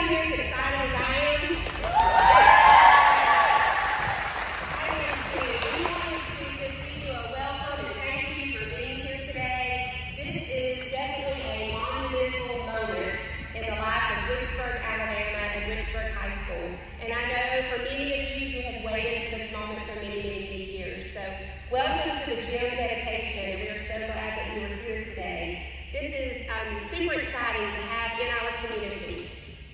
here is excited as I am? I am too. We wanted to just give you a welcome and thank you for being here today. This is definitely a monumental moment in the life of Wicksburg, Alabama and Wicksburg High School. And I know for many of you who have waited for this moment for many, many, many years. So welcome to the gym dedication. We are so glad that you are here today. This is super exciting to have in our community.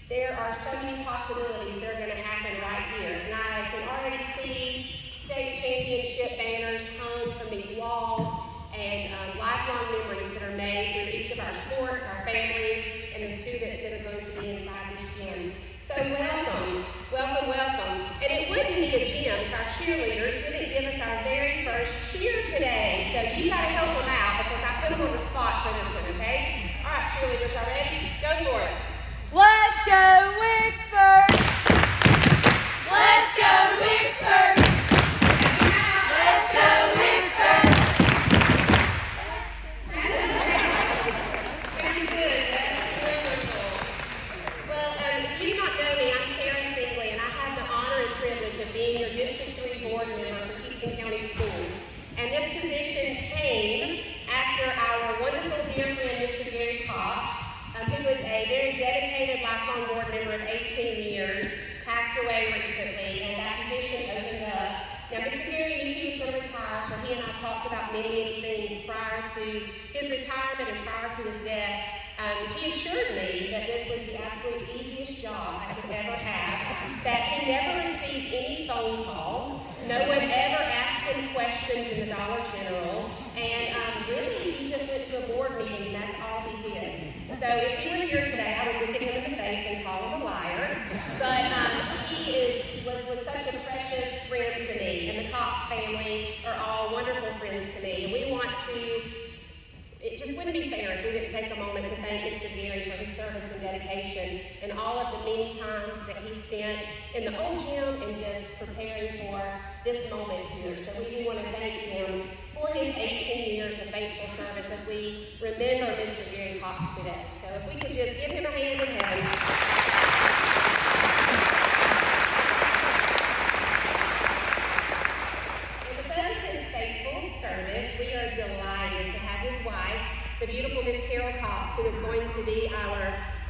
There are so many possibilities that are going to happen right here. And I can already see state championship banners hung from these walls and lifelong memories that are made through each of our sports, our families, and the students that are going to be inside this gym. So welcome, welcome, welcome. And it wouldn't be a gym if our cheerleaders didn't give us our very first cheer today. So you got to help them out because I put them on the spot for this one, okay? All right, cheerleaders, are ready? Go for it. Let's go Wicksburg! Let's go Wicksburg! Let's go Wicksburg! Sounds good. That's wonderful. Well, if you do not know me, I'm Singley, and I have the honor and privilege of being your District 3 board member for Houston County Schools. And this position came after our wonderful dear friend, Mr. Gary Cox, who was a very dedicated lifelong board member of 18 years, passed away recently, and that position opened up. Now, Mr. Gary knew he was going to retire, so he and I talked about many, many things prior to his retirement and prior to his death. He assured me that this was the absolute easiest job I could ever have, that he never received any phone calls, no one ever asked him questions in the Dollar General, and really he just went to a board meeting and that's all he did. So if he were here today, I would look at him in the face and call him a liar, but he was such a precious friend to me, and the Cox family are all wonderful friends to me, and we want to. It just wouldn't be fair if we didn't take a moment to thank Mr. Gary for his service and dedication and all of the many times that he spent in the old gym and just preparing for this moment here. So we do want to thank him for his 18 years of faithful service as we remember Mr. Gary Cox today. So if we could just give him a hand in heaven. We are delighted to have his wife, the beautiful Miss Carol Cox, who is going to be our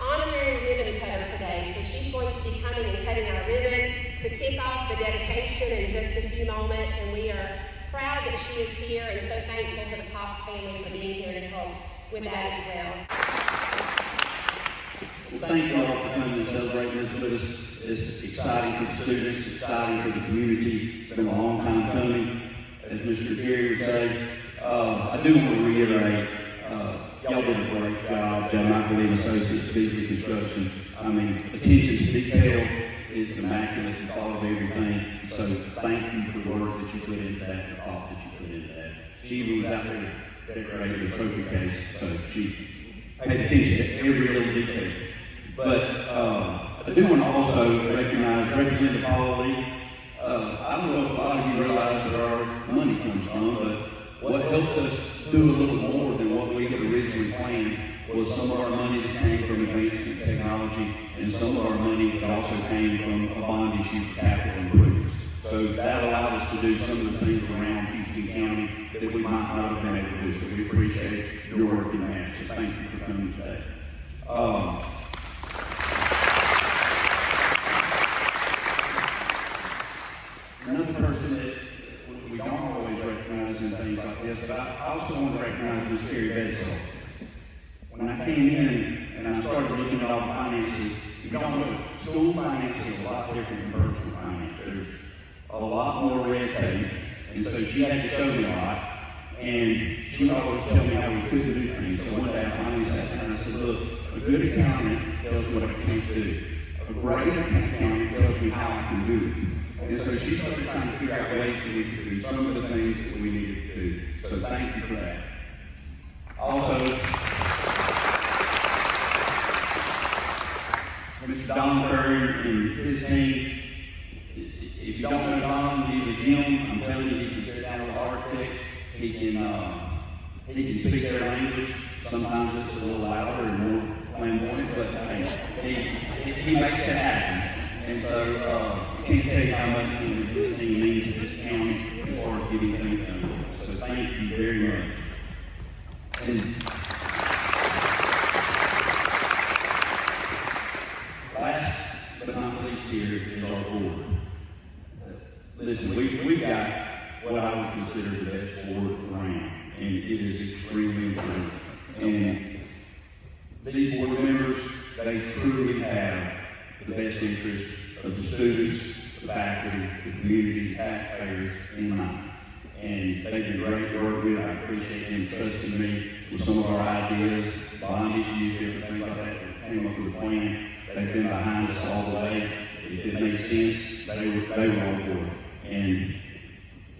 honorary ribbon cutter today. So she's going to be coming and cutting our ribbon to kick off the dedication in just a few moments, and we are proud that she is here and so thankful for the Cox family for being here to help with that as well. Well, thank you all for coming and celebrating this with us. It's exciting for the students, exciting for the community. It's been a long time coming. As Mr. Gary would say, I do want to reiterate, y'all did a great job. John Michael and Associates, Beasley Construction. I mean, attention to detail, it's immaculate. You followed everything. So thank you for the work that you put into that, the thought that you put into that. She was out there decorating the trophy case, so she paid attention to every little detail. But I do want to also recognize Representative Paul Lee. I don't know if a lot of you realize where our money comes from, but what helped us do a little more than what we had originally planned was some of our money that came from advancement technology, and some of our money that also came from a bond issue for capital improvements. So that allowed us to do some of the things around Houston County that we might not have been able to do. So we appreciate your work in that. So thank you for coming today. Another person that we don't always recognize in things like this, but I also want to recognize Ms. Carrie Bedsole. When I came in and I started looking at all the finances, you don't know, school finance is a lot different than personal finance. There's a lot more red tape, and so she had to show me a lot, and she would always tell me how we couldn't do things. So one day I finally sat down and I said, look, a good accountant tells me what I can't do. A great accountant tells me how I can do it. And so she started trying to figure out ways that we could do some of the things that we needed to do. So thank you for that. Also, Mr. Don Curry and his team, if you don't know Don, he's a gem. I'm telling you, he can sit down with architects. He can speak their language. Sometimes it's a little louder and more flamboyant, but hey, he makes it happen. And so, I can't tell you how much him and his team mean to this county as far as getting things done. So thank you very much. And last but not least here is our board. Listen, we got what I would consider the best board around, and it is extremely important. And these board members, they truly have the best interest of the students, the faculty, the community, taxpayers in mind. And they've been great to work with. I appreciate them trusting me with some of our ideas, bond issues, different things like that. We came up with a plan. They've been behind us all the way. If it made sense, they were on board. And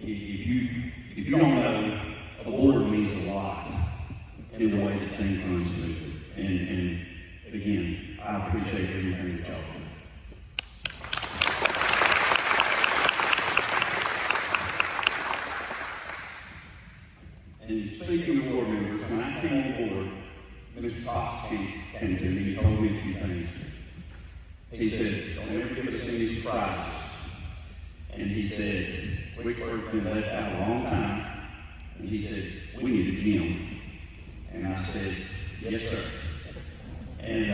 if you don't know, a board means a lot in the way that things run smoothly. And again, I appreciate everything that y'all do. And speaking of board members, when I came on board, Mr. Cox came to me, he told me a few things. He said, don't ever give us any surprises. And he said, Wicksburg's been left out a long time. And he said, we need a gym. And I said, yes, sir. And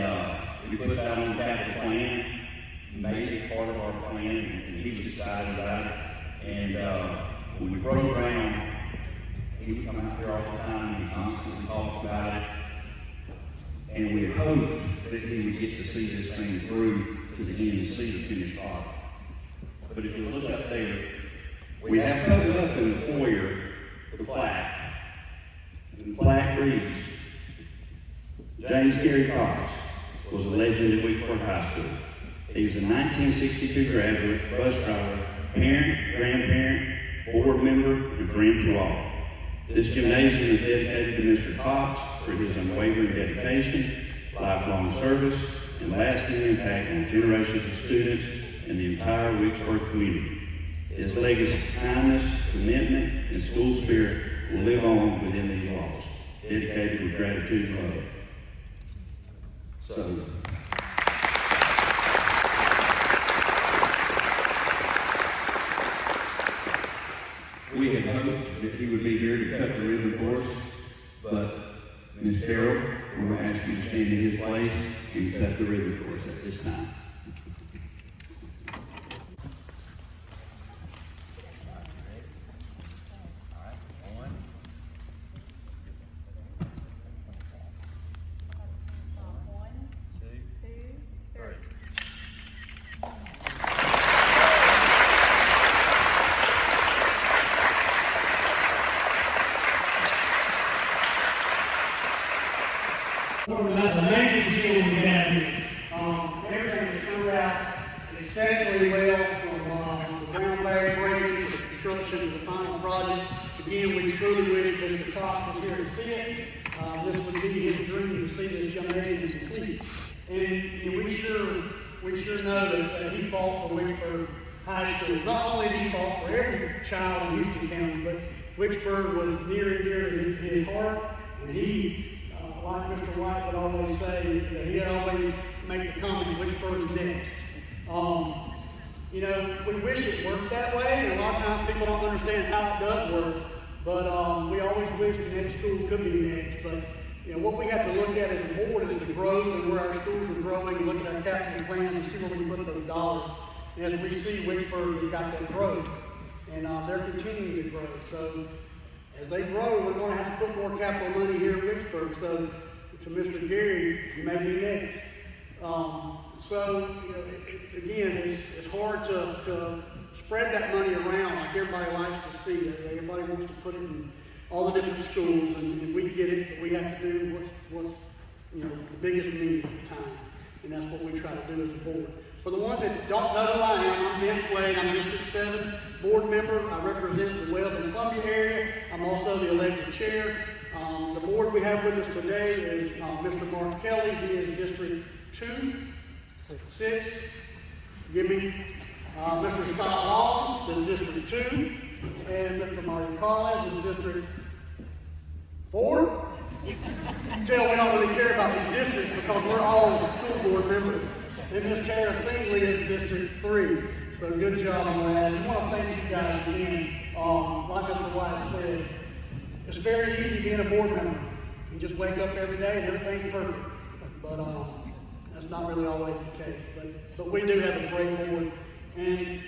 we put that on the capital plan, made it part of our plan, and he was excited about it. And when we broke ground, he would come out here all the time, and he constantly talked about it. And we had hoped that he would get to see this thing through to the end and see the finished product. But if you look up there, we have covered up in the foyer the plaque. And the plaque reads, James Gary Cox was a legend at Wicksburg High School. He was a 1962 graduate, bus driver, parent, grandparent, board member, and friend to all. This gymnasium is dedicated to Mr. Cox for his unwavering dedication, lifelong service, and lasting impact on generations of students and the entire Wicksburg community. His legacy of kindness, commitment, and school spirit will live on within these walls, dedicated with gratitude and love. So, we had hoped that he would be here to cut the ribbon for us, but Ms. Carroll, we're going to ask you to stand in his place and cut the ribbon for us at this time. Amazing gym we have here. Everything that turned out exceptionally well, from the ground barrier breaking to the construction of the final project. Again, we truly wish Mr. Cox was here to see it. This would be his dream to see this gymnasium complete. And we sure know that he fought for Wicksburg High School. Not only did he fought for every child in Houston County, but Wicksburg was near and dear to his heart, and he, like Mr. White would always say, he'd always make the comment, Wicksburg is next. We wish it worked that way, and a lot of times people don't understand how it does work, but we always wish the next school could be next. But what we have to look at as a board is the growth and where our schools are growing, and look at our capital plans and see where we can put those dollars. And as we see, Wicksburg has got that growth, and they're continuing to grow. So as they grow, we're going to have to put more capital money here at Wicksburg. So to Mr. Gary, you may be next. Again, it's hard to spread that money around like everybody likes to see it. Everybody wants to put it in all the different schools, and we get it, but we have to do what's the biggest need at the time. And that's what we try to do as a board. For the ones that don't know who I am, I'm Vince Wade. I'm District 7 board member. I represent the Weld and Columbia area. I'm also the elected chair. The board we have with us today is Mr. Mark Kelly. He is District 6. Forgive me. Mr. Scott Long is District 2. And Mr. Marty Collins is District 4. Tell we don't really care about these districts because we're all school board members. And Miss Tara Finley is District 3. So good job on that. I just want to thank you guys again. Like Mr. White said, it's very easy being a board member. You just wake up every day and everything's perfect. But that's not really always the case. But we do have a great board. And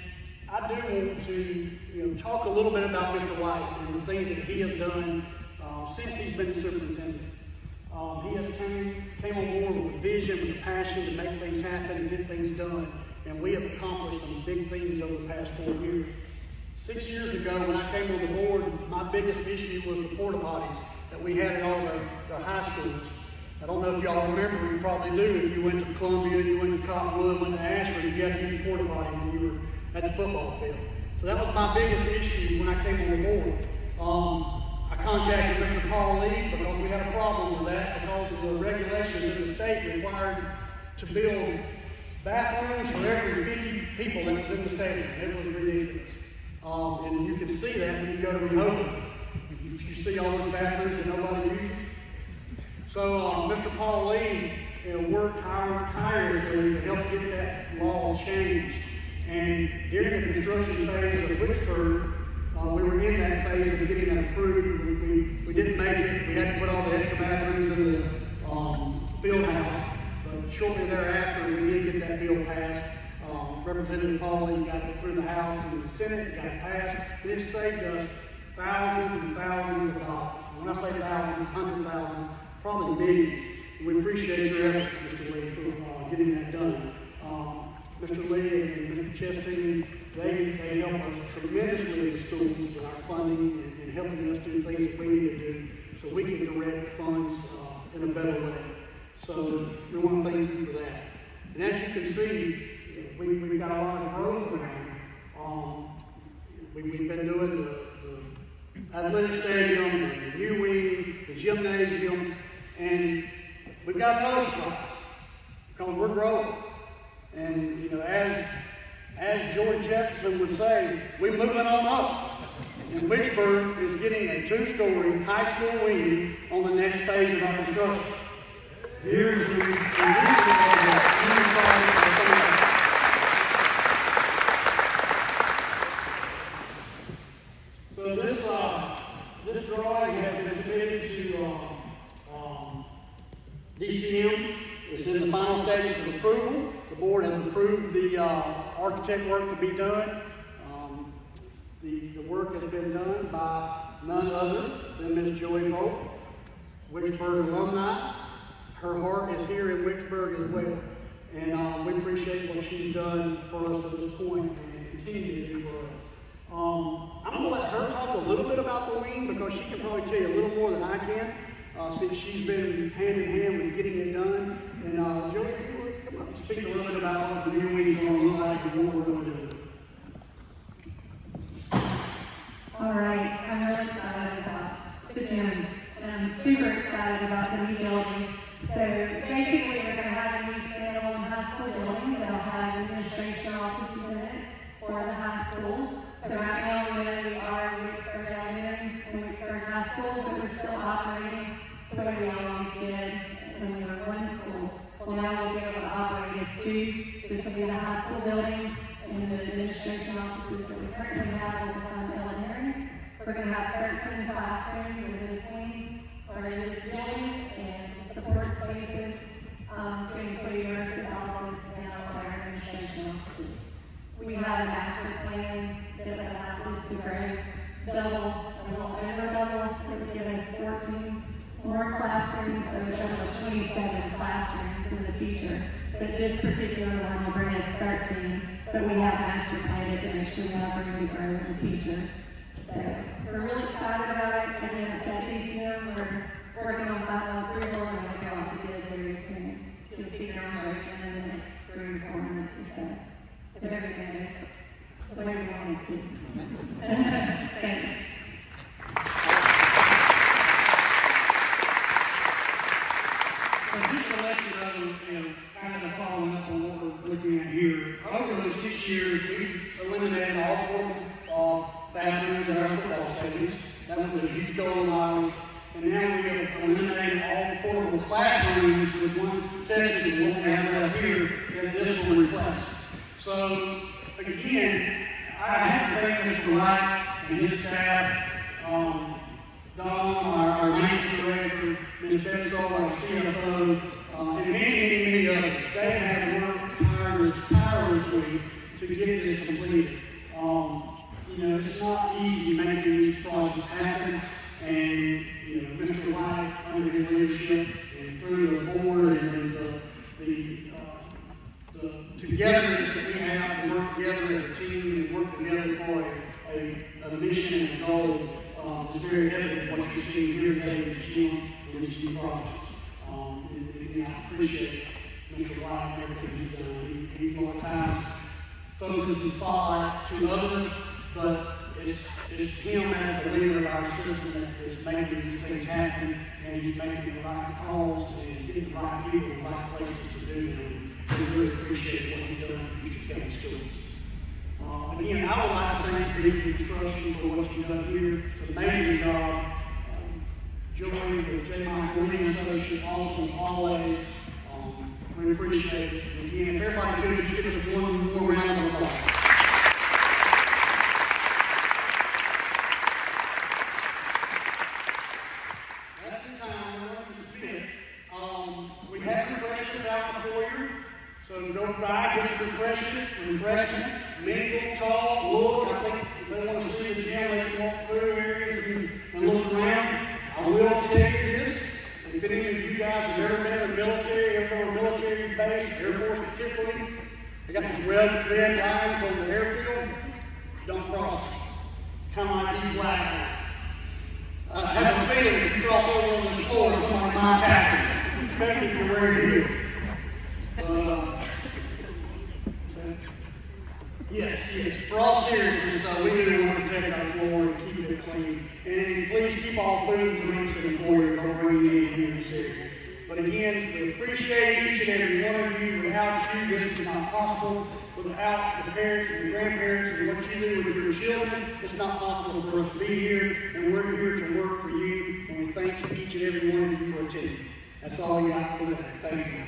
I do want to talk a little bit about Mr. White and the things that he has done since he's been superintendent. He has came on board with a vision, with a passion to make things happen and get things done. And we have accomplished some big things over the past 4 years. 6 years ago, when I came on the board, my biggest issue was the porta potties that we had at all our high schools. I don't know if y'all remember, you probably do. If you went to Columbia, you went to Cottonwood, went to Ashford, you had to use a porta potty when you were at the football field. So that was my biggest issue when I came on the board. I contacted Mr. Paul Lee because we had a problem with that because the regulations in the state required to build bathrooms for every 50 people that was in the stadium. It was ridiculous. And you can see that when you go to Rehoboth. You see all those bathrooms that nobody uses. So Mr. Paul Lee worked tirelessly to help get that law changed. And during the construction phase of Wicksburg, we were in that phase of getting that approved. We didn't make it. We had to put all the extra bathrooms in the field house. But shortly thereafter, we did get that bill passed. Representative Paul Lee got it through the House and the Senate, it got passed. And it saved us thousands and thousands of dollars. When I say thousands, 100,000, probably millions. We appreciate your efforts, Mr. Lee, for getting that done. Mr. Lee and Mr. Chesty, they help us tremendously in the schools with our funding and helping us do things that we need to do so we can direct funds in a better way. So we want to thank you for that. And as you can see, we've got a lot of growth around. We've been doing the athletic stadium, the new wing, the gymnasium, and we've got another spot because we're growing. And as George Jefferson would say, we're moving on up. And Wicksburg is getting a 2-story high school wing on the next phase of our construction. Here's the So this drawing has been submitted to DCM. It's in the final stages of approval. The board has approved the architect work to be done. The work has been done by none other than Ms. Joey Volk, Wicksburg alumni. Her heart is here in Wicksburg as well. And we appreciate what she's done for us at this point and continue to do for us. I'm going to let her talk a little bit about the wing because she can probably tell you a little more than I can since she's been hand in hand with getting it done. And Joey, if you would come up and speak a little bit about what the new wing's going to look like and what we're going to do. All right, I'm really excited about the gym, and I'm super excited about the new building. So basically, we're going to have a new standalone high school building that'll have administration offices in it for the high school. So right now, we know we are Wicksburg Elementary and Wicksburg High School, but we're still operating the way we always did when we were one school. Well, now we'll be able to operate as two. This will be the high school building, and the administration offices that we currently have will become elementary. We're going to have 13 classrooms in this wing, or in this building, and support spaces to include nurses' office and all of our administration offices. We have a master plan that would allow us to grow double, and we'll over double. It would give us 14 more classrooms, so a total of 27 classrooms in the future. But this particular one will bring us 13, but we have master planned it to make sure we have room to grow in the future. So we're really excited about it. Again, it's at DCM. We're working on final approval and we'll go out to bid very soon. So you'll see groundbreaking in the next 3 or 4 months or so. If everything goes the way we want it to. Thanks. So just to let you know, kind of following up on what we're looking at here, over those 6 years, we've eliminated all portable bathrooms in our football stadiums. That was a huge goal of ours. And now we have eliminated all portable classrooms with one section, what we have left here, that this will replace. So, again, I have to thank Mr. White and his staff, Don, our maintenance director, Ms. Bensel, our CFO, and many others. They have worked tirelessly to get this completed. You know, it's not easy making these projects happen, and you know, Mr. White, under his leadership, and through the board and the togetherness that we have to work together as a team and work together for a mission and a goal, is very evident what you're seeing here today in this gym and these new projects. And I appreciate Mr. White and everything he's done. He's more times focused his spotlight to others, but it's him as the leader of our system that is making these things happen, and he's making the right calls and getting the right people in the right places to do them. We really appreciate what he's done for future county schools. Again, I would like to thank Regional Construction for what you've done here. It's an amazing job. Joey, the J. Michael Lee Associates, awesome always. We appreciate it. And again, if everybody could just give us one more round of applause. At this time, we're going to dismiss. We have refreshments out before you. So go by, get some refreshments, mingle, talk, look. I think if they want to see the gym, they can walk through areas and look around. I will tell you this, if any of you guys have ever been in the military, ever been on a military base, Air Force particularly, they got these red lines on the airfield, don't cross them. It's kind of like these black lines. I have a feeling if you cross over on the floor, somebody might tackle you, especially if you're wearing heels. Yes, for all seriousness, we do want to take our floor and keep it clean. And please keep all food and drinks in the foyer, don't bring it in here in this area. But again, we appreciate each and every one of you. Without you, this is not possible. Without the parents and the grandparents and what you do with your children, it's not possible for us to be here. And we're here to work for you. And we thank each and every one of you for attending. That's all we got for today. Thank you.